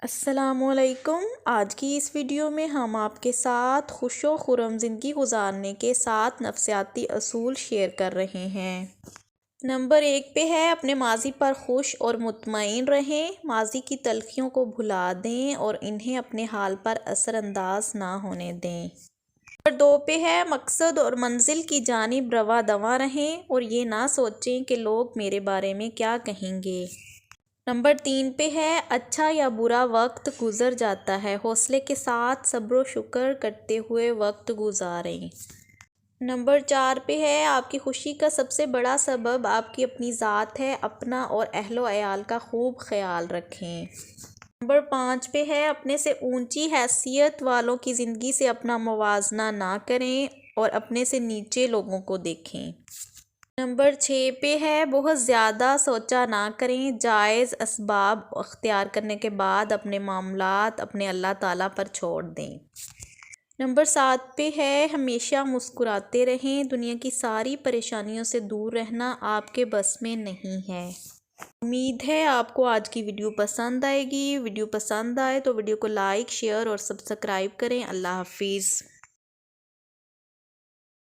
السلام علیکم۔ آج کی اس ویڈیو میں ہم آپ کے ساتھ خوش و خرم زندگی گزارنے کے 7 نفسیاتی اصول شیئر کر رہے ہیں۔ نمبر 1 پہ ہے اپنے ماضی پر خوش اور مطمئن رہیں، ماضی کی تلخیوں کو بھلا دیں اور انہیں اپنے حال پر اثر انداز نہ ہونے دیں۔ نمبر 2 پہ ہے مقصد اور منزل کی جانب رواں دواں رہیں اور یہ نہ سوچیں کہ لوگ میرے بارے میں کیا کہیں گے۔ نمبر 3 پہ ہے اچھا یا برا وقت گزر جاتا ہے، حوصلے کے ساتھ صبر و شکر کرتے ہوئے وقت گزاریں۔ نمبر 4 پہ ہے آپ کی خوشی کا سب سے بڑا سبب آپ کی اپنی ذات ہے، اپنا اور اہل و عیال کا خوب خیال رکھیں۔ نمبر 5 پہ ہے اپنے سے اونچی حیثیت والوں کی زندگی سے اپنا موازنہ نہ کریں اور اپنے سے نیچے لوگوں کو دیکھیں۔ نمبر 6 پہ ہے بہت زیادہ سوچا نہ کریں، جائز اسباب اختیار کرنے کے بعد اپنے معاملات اپنے اللہ تعالیٰ پر چھوڑ دیں۔ نمبر 7 پہ ہے ہمیشہ مسکراتے رہیں، دنیا کی ساری پریشانیوں سے دور رہنا آپ کے بس میں نہیں ہے۔ امید ہے آپ کو آج کی ویڈیو پسند آئے گی۔ ویڈیو پسند آئے تو ویڈیو کو لائک، شیئر اور سبسکرائب کریں۔ اللہ حافظ۔